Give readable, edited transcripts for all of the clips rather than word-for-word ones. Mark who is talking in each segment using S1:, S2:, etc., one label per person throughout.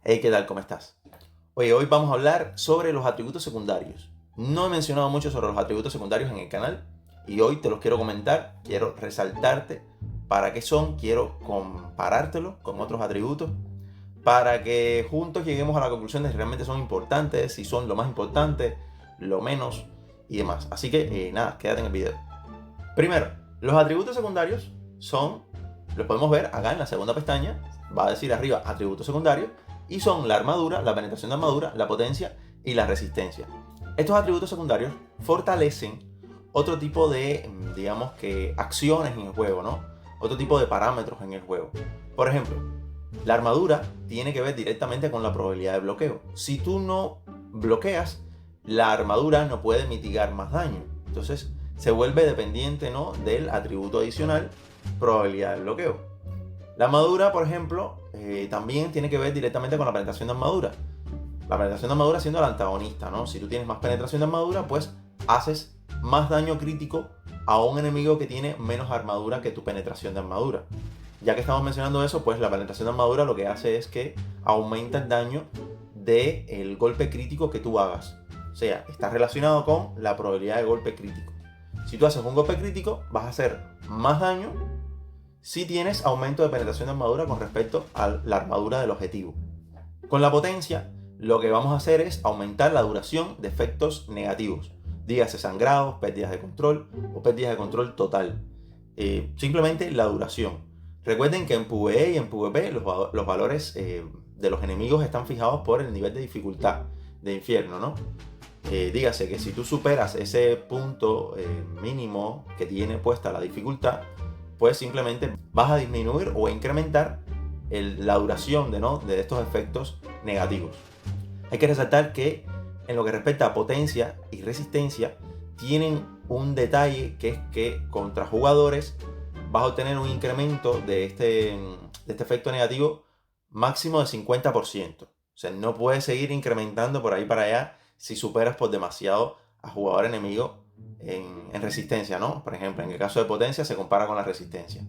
S1: Hey, ¿qué tal? ¿Cómo estás? Oye, hoy vamos a hablar sobre los atributos secundarios. No he mencionado mucho sobre los atributos secundarios en el canal y hoy te los quiero comentar, quiero resaltarte para qué son, quiero comparártelos con otros atributos para que juntos lleguemos a la conclusión de si realmente son importantes, si son lo más importante, lo menos y demás. Así que nada, quédate en el video. Primero, los atributos secundarios son, los podemos ver acá en la segunda pestaña, va a decir arriba atributos secundarios, y son la armadura, la penetración de armadura, la potencia y la resistencia. Estos atributos secundarios fortalecen otro tipo de, digamos que, acciones en el juego, ¿no? Otro tipo de parámetros en el juego. Por ejemplo, la armadura tiene que ver directamente con la probabilidad de bloqueo. Si tú no bloqueas, la armadura no puede mitigar más daño. Entonces, se vuelve dependiente, ¿no?, del atributo adicional probabilidad de bloqueo. La armadura, por ejemplo, también tiene que ver directamente con la penetración de armadura. La penetración de armadura siendo el antagonista, ¿no? Si tú tienes más penetración de armadura, pues haces más daño crítico a un enemigo que tiene menos armadura que tu penetración de armadura. Ya que estamos mencionando eso, pues la penetración de armadura lo que hace es que aumenta el daño del golpe crítico que tú hagas. O sea, está relacionado con la probabilidad de golpe crítico. Si tú haces un golpe crítico, vas a hacer más daño si tienes aumento de penetración de armadura con respecto a la armadura del objetivo. Con la potencia, lo que vamos a hacer es aumentar la duración de efectos negativos. Dígase sangrados, pérdidas de control o pérdidas de control total. Simplemente la duración. Recuerden que en PvE y en PvP los valores de los enemigos están fijados por el nivel de dificultad de infierno, ¿no? Dígase que si tú superas ese punto mínimo que tiene puesta la dificultad, pues simplemente vas a disminuir o incrementar la duración de estos efectos negativos. Hay que resaltar que en lo que respecta a potencia y resistencia tienen un detalle, que es que contra jugadores vas a obtener un incremento de este efecto negativo máximo de 50%. O sea, no puedes seguir incrementando por ahí para allá si superas por demasiado a jugador enemigo en resistencia, ¿no? Por ejemplo, en el caso de potencia se compara con la resistencia.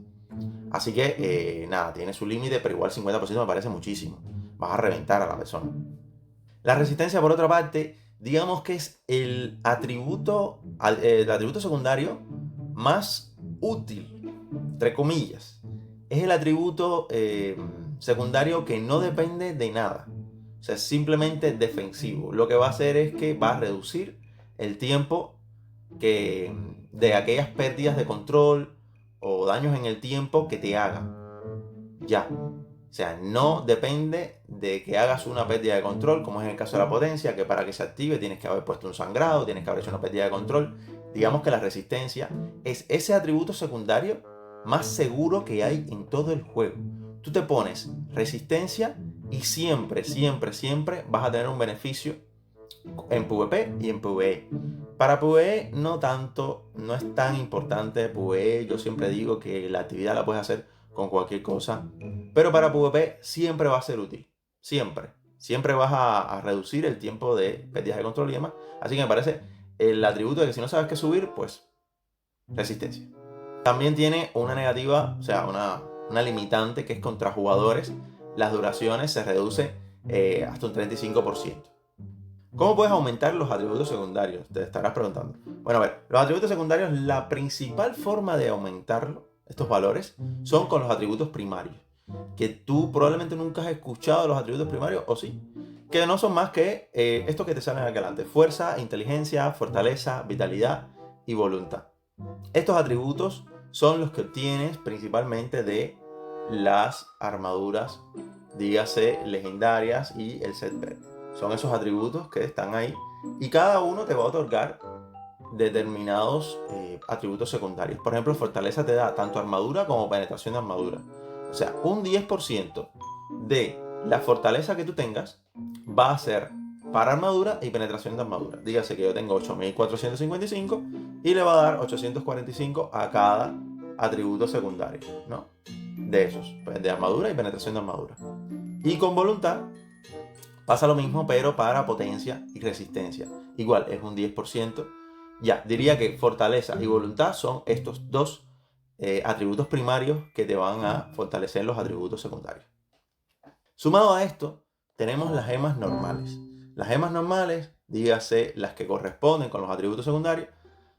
S1: Así que, nada, tiene su límite, pero igual 50% me parece muchísimo. Vas a reventar a la persona. La resistencia, por otra parte, digamos que es el atributo secundario más útil, entre comillas. Es el atributo secundario que no depende de nada. O sea, es simplemente defensivo. Lo que va a hacer es que va a reducir el tiempo de aquellas pérdidas de control o daños en el tiempo que te hagan. Ya. O sea, no depende de que hagas una pérdida de control, como es en el caso de la potencia, que para que se active tienes que haber puesto un sangrado, tienes que haber hecho una pérdida de control. Digamos que la resistencia es ese atributo secundario más seguro que hay en todo el juego. Tú te pones resistencia y siempre, siempre, siempre vas a tener un beneficio en PvP y en PvE. Para PvE no tanto, no es tan importante PvE. Yo siempre digo que la actividad la puedes hacer con cualquier cosa, pero para PvP siempre va a ser útil, siempre. Siempre vas a reducir el tiempo de pérdidas de control y demás. Así que me parece el atributo de que si no sabes qué subir, pues resistencia. También tiene una negativa, o sea, una limitante, que es contra jugadores. Las duraciones se reduce hasta un 35%. ¿Cómo puedes aumentar los atributos secundarios? Te estarás preguntando. Bueno, a ver, los atributos secundarios, la principal forma de aumentarlo, estos valores, son con los atributos primarios. Que tú probablemente nunca has escuchado los atributos primarios, o sí. Que no son más que estos que te salen aquí adelante: fuerza, inteligencia, fortaleza, vitalidad y voluntad. Estos atributos son los que obtienes principalmente de las armaduras, dígase legendarias y el set verde. Son esos atributos que están ahí y cada uno te va a otorgar determinados atributos secundarios. Por ejemplo, fortaleza te da tanto armadura como penetración de armadura. O sea, un 10% de la fortaleza que tú tengas va a ser para armadura y penetración de armadura. Dígase que yo tengo 8455 y le va a dar 845 a cada atributo secundario, ¿no? De esos, pues, de armadura y penetración de armadura. Y con voluntad pasa lo mismo, pero para potencia y resistencia. Igual, es un 10%. Ya, diría que fortaleza y voluntad son estos dos atributos primarios que te van a fortalecer los atributos secundarios. Sumado a esto, tenemos las gemas normales. Las gemas normales, dígase las que corresponden con los atributos secundarios,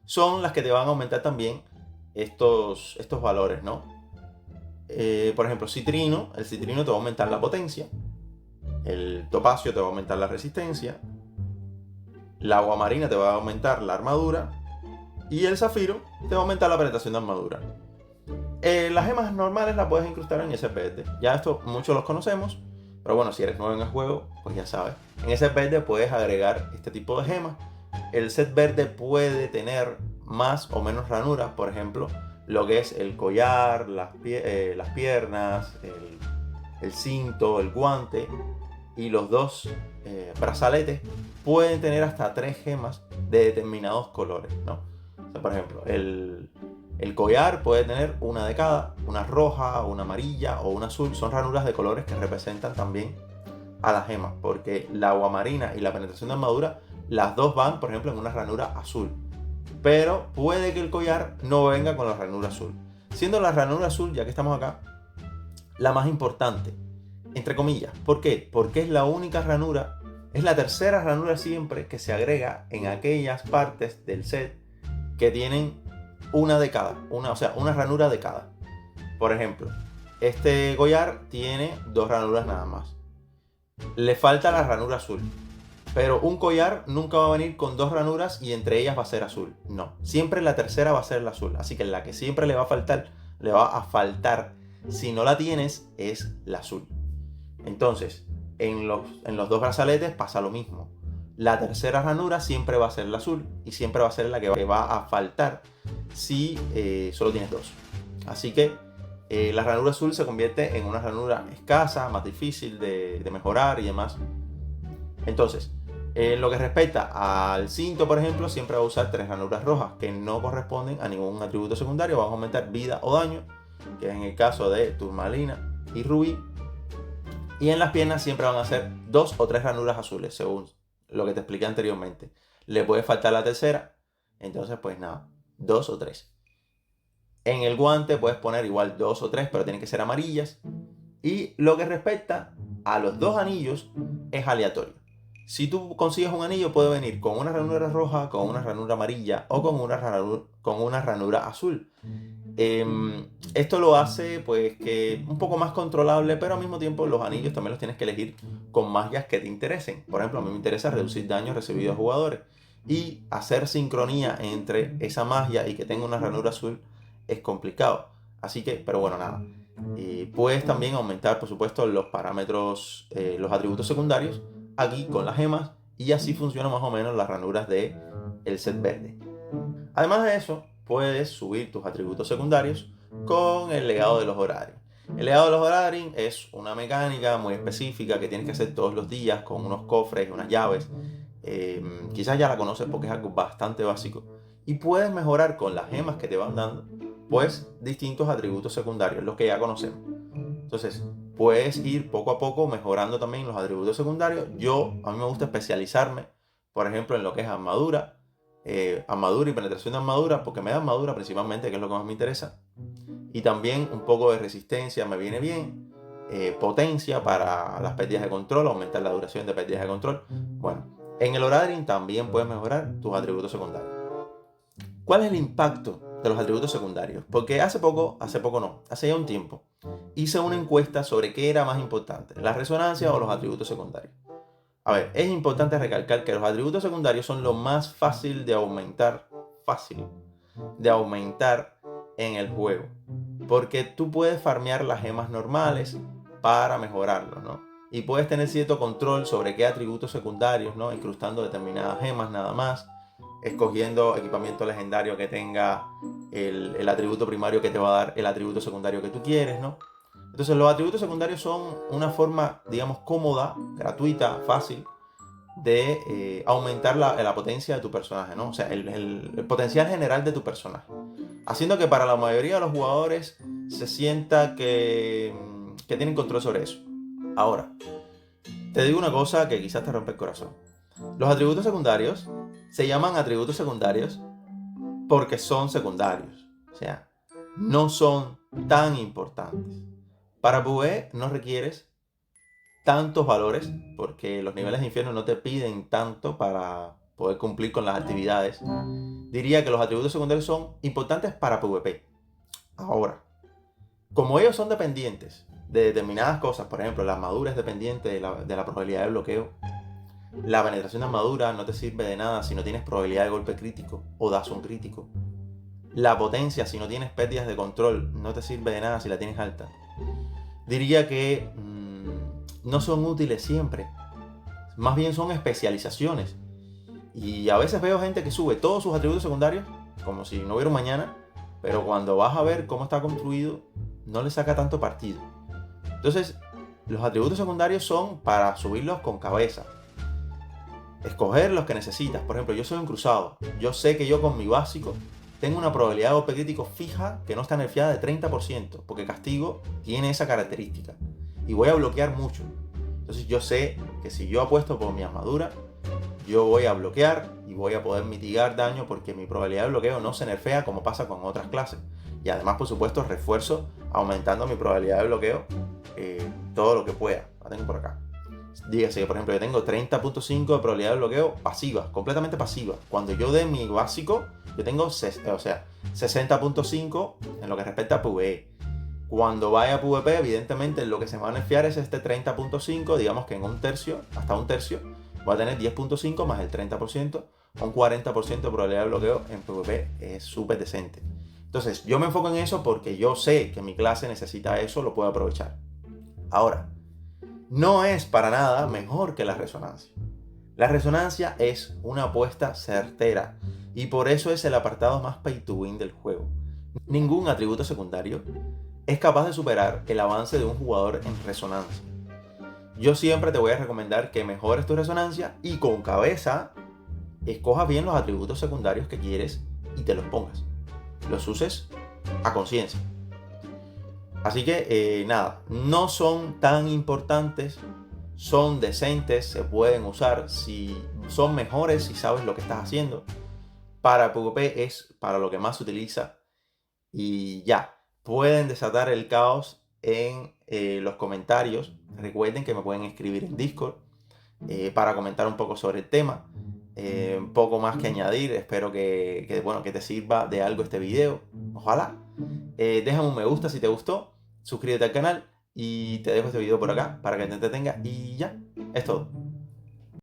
S1: son las que te van a aumentar también estos valores, ¿no? Por ejemplo, citrino, el citrino te va a aumentar la potencia, el topacio te va a aumentar la resistencia, la aguamarina te va a aumentar la armadura y el zafiro te va a aumentar la penetración de armadura. Las gemas normales las puedes incrustar en ese verde. Ya esto muchos los conocemos, pero bueno, si eres nuevo en el juego, pues ya sabes. En ese verde puedes agregar este tipo de gemas. El set verde puede tener más o menos ranuras, por ejemplo, lo que es el collar, las piernas, el cinto, el guante y los dos brazaletes pueden tener hasta 3 gemas de determinados colores, ¿no? O sea, por ejemplo, el collar puede tener una de cada, una roja, una amarilla o una azul. Son ranuras de colores que representan también a las gemas, porque la aguamarina y la penetración de armadura, las dos van, por ejemplo, en una ranura azul. Pero puede que el collar no venga con la ranura azul. Siendo la ranura azul, ya que estamos acá, la más importante, entre comillas. ¿Por qué? Porque es la única ranura, es la tercera ranura siempre que se agrega en aquellas partes del set que tienen una de cada, o sea, una ranura de cada. Por ejemplo, este collar tiene 2 ranuras nada más. Le falta la ranura azul. Pero un collar nunca va a venir con 2 ranuras y entre ellas va a ser azul. No, siempre la tercera va a ser la azul. Así que la que siempre le va a faltar, si no la tienes, es la azul. Entonces, en los 2 brazaletes pasa lo mismo. La tercera ranura siempre va a ser la azul y siempre va a ser la que va a faltar si solo tienes 2. Así que la ranura azul se convierte en una ranura escasa, más difícil de mejorar y demás. Entonces, en lo que respecta al cinto, por ejemplo, siempre va a usar 3 ranuras rojas que no corresponden a ningún atributo secundario. Van a aumentar vida o daño, que es en el caso de turmalina y rubí. Y en las piernas siempre van a ser 2 o 3 ranuras azules, según lo que te expliqué anteriormente. Le puede faltar la tercera, entonces pues nada, 2 o 3. En el guante puedes poner igual 2 o 3, pero tienen que ser amarillas. Y lo que respecta a los 2 anillos es aleatorio. Si tú consigues un anillo, puede venir con una ranura roja, con una ranura amarilla o con una ranura azul. Esto lo hace pues que un poco más controlable, pero al mismo tiempo los anillos también los tienes que elegir con magias que te interesen. Por ejemplo, a mí me interesa reducir daños recibidos a jugadores y hacer sincronía entre esa magia y que tenga una ranura azul es complicado. Así que, pero bueno, nada. Puedes también aumentar, por supuesto, los parámetros, los atributos secundarios aquí con las gemas y así funcionan más o menos las ranuras del set verde. Además de eso, puedes subir tus atributos secundarios con el legado de los horarios. El legado de los horarios es una mecánica muy específica que tienes que hacer todos los días con unos cofres y unas llaves. Quizás ya la conoces porque es algo bastante básico. Y puedes mejorar con las gemas que te van dando, pues, distintos atributos secundarios, los que ya conocemos. Entonces, puedes ir poco a poco mejorando también los atributos secundarios. A mí me gusta especializarme, por ejemplo, en lo que es armadura, armadura y penetración de armadura, porque me da armadura principalmente, que es lo que más me interesa. Y también un poco de resistencia me viene bien. Potencia para las pérdidas de control, aumentar la duración de pérdidas de control. Bueno, en el Horadrim también puedes mejorar tus atributos secundarios. ¿Cuál es el impacto de los atributos secundarios? Porque hace ya un tiempo, hice una encuesta sobre qué era más importante, la resonancia o los atributos secundarios. A ver, es importante recalcar que los atributos secundarios son lo más fácil de aumentar en el juego. Porque tú puedes farmear las gemas normales para mejorarlo, ¿no? Y puedes tener cierto control sobre qué atributos secundarios, ¿no? Incrustando determinadas gemas nada más, escogiendo equipamiento legendario que tenga el atributo primario que te va a dar el atributo secundario que tú quieres, ¿no? Entonces los atributos secundarios son una forma, digamos, cómoda, gratuita, fácil de aumentar la potencia de tu personaje, ¿no? O sea, el potencial general de tu personaje. Haciendo que para la mayoría de los jugadores se sienta que tienen control sobre eso. Ahora, te digo una cosa que quizás te rompe el corazón. Los atributos secundarios se llaman atributos secundarios porque son secundarios. O sea, no son tan importantes. Para PvE no requieres tantos valores, porque los niveles de infierno no te piden tanto para poder cumplir con las actividades. Diría que los atributos secundarios son importantes para PvP. Ahora, como ellos son dependientes de determinadas cosas, por ejemplo, la armadura es dependiente de la probabilidad de bloqueo, la penetración de armadura no te sirve de nada si no tienes probabilidad de golpe crítico o dazo crítico. La potencia, si no tienes pérdidas de control, no te sirve de nada si la tienes alta. Diría que no son útiles siempre. Más bien son especializaciones. Y a veces veo gente que sube todos sus atributos secundarios como si no hubiera un mañana, pero cuando vas a ver cómo está construido, no le saca tanto partido. Entonces, los atributos secundarios son para subirlos con cabeza. Escoger los que necesitas. Por ejemplo, yo soy un cruzado. Yo sé que yo con mi básico tengo una probabilidad de golpe crítico fija que no está nerfeada de 30%, porque castigo tiene esa característica. Y voy a bloquear mucho. Entonces yo sé que si yo apuesto por mi armadura, yo voy a bloquear y voy a poder mitigar daño porque mi probabilidad de bloqueo no se nerfea como pasa con otras clases. Y además, por supuesto, refuerzo aumentando mi probabilidad de bloqueo todo lo que pueda. La tengo por acá. Dígase que, por ejemplo, yo tengo 30.5 de probabilidad de bloqueo pasiva, completamente pasiva. Cuando yo dé mi básico, yo tengo 60.5 en lo que respecta a PvE. Cuando vaya a PvP, evidentemente lo que se me va a nerfear es este 30.5, digamos que en un tercio, hasta un tercio, voy a tener 10.5 más el 30%, un 40% de probabilidad de bloqueo en PvP es súper decente. Entonces, yo me enfoco en eso porque yo sé que mi clase necesita eso, lo puedo aprovechar. Ahora, no es para nada mejor que la resonancia. La resonancia es una apuesta certera y por eso es el apartado más pay to win del juego. Ningún atributo secundario es capaz de superar el avance de un jugador en resonancia. Yo siempre te voy a recomendar que mejores tu resonancia y con cabeza escojas bien los atributos secundarios que quieres y te los pongas. Los uses a conciencia. Así que nada, no son tan importantes, son decentes, se pueden usar, si son mejores si sabes lo que estás haciendo. Para PvP es para lo que más se utiliza y ya. Pueden desatar el caos en los comentarios. Recuerden que me pueden escribir en Discord para comentar un poco sobre el tema. Un poco más que añadir. Espero que te sirva de algo este video. Ojalá. Déjame un me gusta si te gustó. Suscríbete al canal y te dejo este video por acá para que te entretenga. Y ya, es todo.